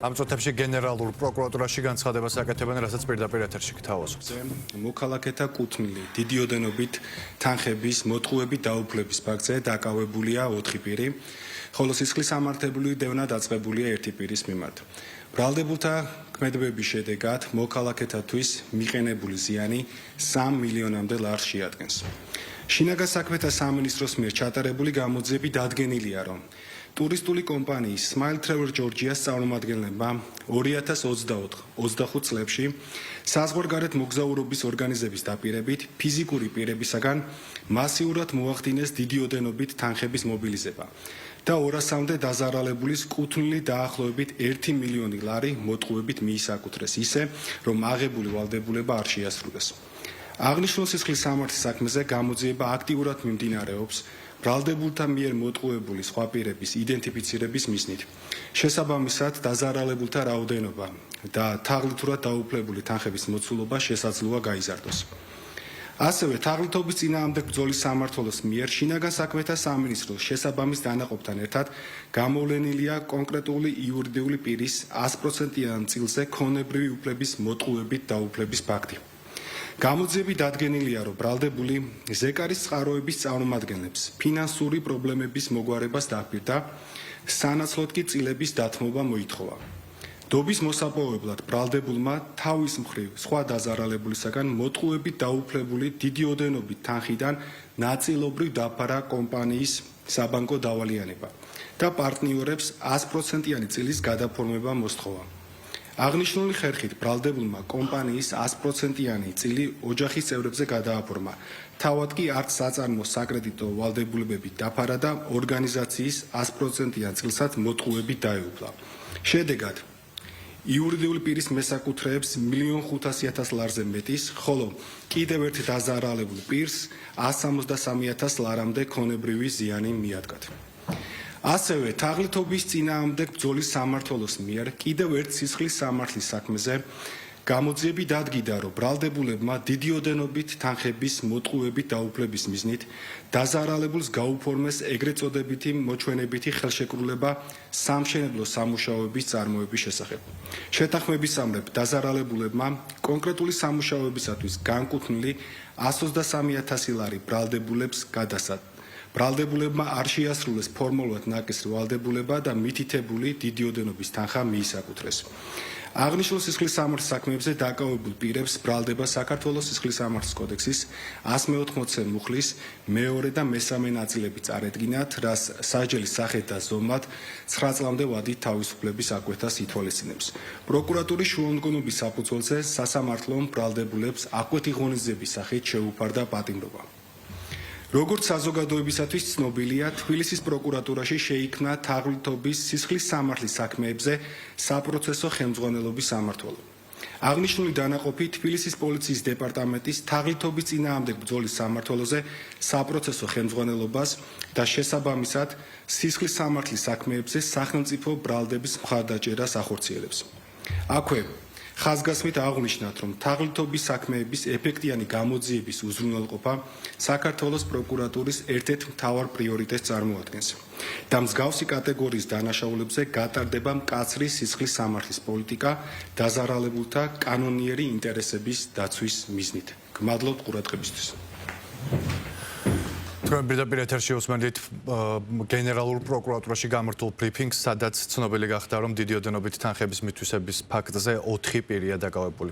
ამ წუთებში გენერალურ პროკურატურაში განცხადებას აკეთებენ, რასაც პირდაპირ ეთერში გთავაზობთ. მოქალაქეთა კუთვნილი დიდი ოდენობით თანხების მოტყუებით დაუფლების ფაქტზე დაკავებულია 4 პირი, ხოლო სისხლის სამართლებრივი დევნა დაწყებულია 1 პირის მიმართ. ბრალდებულთა ქმედებების შედეგად მოქალაქეთათვის მიყენებული ზიანი 3 მილიონამდე ლარს შეადგენს. შინაგან საქმეთა სამინისტროს მიერ ჩატარებული გამოძიები დადგენილია, რომ ტურისტული კომპანიის Smile Travel Georgia წარმომადგენლებმა 2024-25 წლებში საზღვარგარეთ მოგზაურობის ორგანიზების დაპირებით ფიზიკური პირებისაგან მასიურად მოახდინეს დიდი ოდენობით თანხების მობილიზება და 200-მდე დაზარალებულის კუთვნილი დაახლოებით 1 მილიონი ლარი მოტყუებით მიისაკუთრეს ისე, რომ აღებული ვალდებულება არ შეასრულეს. აღნიშნულ სისხლის სამართლის საქმეზე გამოძიება აქტიურად მიმდინარეობს ბრალდებულთა მიერ მოტყუებული სხვა პირების იდენტიფიცირების მიზნით. შესაბამისად, დაზარალებულთა რაოდენობა და თაღლითურად დაუფლებული თანხების მოცულობა შესაძლოა გაიზარდოს. ასევე თაღლითობის წინააღმდეგ ბრძოლის სამმართველოს მიერ შინაგან საქმეთა სამინისტროს შესაბამის დანაყოფთან ერთად გამოვლენილია კონკრეტული იურიდიული პირის 100%-იან წილზე ქონებრივი უფლების მოტყუებით დაუფლების ფაქტი. გამოძიები დადგენილია, რომ ბრალდებული ზეკარის წყაროების წარმომადგენლებს ფინანსური პრობლემების მოგვარებას დაპირდა, სანაცვლოდ კი წილების დათმობა მოითხოვა. დობის მოსაპოვებლად ბრალდებულმა თავის მხრივ სხვა დაზარალებულისაგან მოტყუებით დაუფლებული დიდი ოდენობით თანხიდან ნაწილობრივ დაფარა კომპანიის საბანკო დავალიანება და პარტნიორებს 100%-იანი წილის გადაფორმება მოსთხოვა. აღნიშნული ხერხით ბრალდებულმა კომპანიის 100%-იანი წილი ოჯახის წევრებზე გადააფორმა. თავად კი არც საწარმო საკრედიტო ვალდებულებებით დაფარა და ორგანიზაციის 100%-იან წილსაც მოტყუებით დაეუფლა. შედეგად იურიდიული პირის მესაკუთრეებს 1.500.000 ლარზე მეტის, ხოლო კიდევ ერთ დაზარალებულ პირს 163.000 ლარამდე ქონებრივი ზიანი მიადგათ. ასევე თაღლითობის წინააღმდეგ ბრძოლის სამმართველოს მიერ კიდევ ერთ სისხლის სამართლის საქმეზე გამოძიები დადგიდა, რომ ბრალდებულებმა დიდი ოდენობით თანხების მოტყუებით დაუფლების მიზნით დაზარალებულს გაუფორმეს ეგრეთ წოდებითი მოჩვენებითი ხელშეკრულება სამშენებლო სამუშაოების წარმოების შესახებ. შეთანხმებისამრებ დაზარალებულებმა კონკრეტული სამუშაოებისათვის განკუთვნილი 123.000 ლარი ბრალდებულებს გადასცა. ბრალდებულებმა არ შეასრულეს ფორმალურად ნაკისრი ვალდებულება და მითითებული დიდი ოდენობის თანხა მიისაკუთრეს. აღნიშნულ სისხლის სამართლის საქმეებზე დაკავებულ პირებს ბრალდება საქართველოს სისხლის სამართლის კოდექსის 180 მუხლის მეორე და მესამე ნაწილები წარედგინათ, რაც სასჯელის სახით და ზომად 9 წლამდე ვადით თავისუფლების აკვეთას ითვალისწინებს. პროკურატურის შუამდგომობის საფუძველზე სასამართლომ ბრალდებულებს აკვეთი ღონისძიების სახით შეუფარდა პატიმრობა. როგორც საზოგადოებისათვის ცნობილია, თბილისის პროკურატურაში შეიქმნა თაღლითობის სისხლის სამართლის საქმეებზე საპროცესო ხელმძღვანელობის სამმართველო. აღნიშნული დანაყოფი თბილისის პოლიციის დეპარტამენტის თაღლითობის წინააღმდეგ ბრძოლის სამმართველოზე საპროცესო ხელმძღვანელობას და შესაბამისად სისხლის სამართლის საქმეებზე სახელმწიფო ბრალდების მხარდაჭერას ახორციელებს. აქვე ხაზგასმით აღვნიშნათ, რომ თაღლითობის საქმეების ეფექტიანი გამოძიების უზრუნველყოფა საქართველოს პროკურატურის ერთ-ერთ მთავარ პრიორიტეტს წარმოადგენს და მსგავსი კატეგორიის დანაშაულებზე გატარდება მკაცრი სისხლის სამართლის პოლიტიკა დაზარალებულთა კანონიერი ინტერესების დაცვის მიზნით. გმადლობთ ყურადღებისთვის. თქვენ პირდაპირ ეთერში უსმენთ გენერალურ პროკურატურაში გამართულ ბრიფინგს, სადაც ცნობილი გახდა, რომ დიდი ოდენობით თანხების მითვისების ფაქტზე 4 პირია დაკავებული.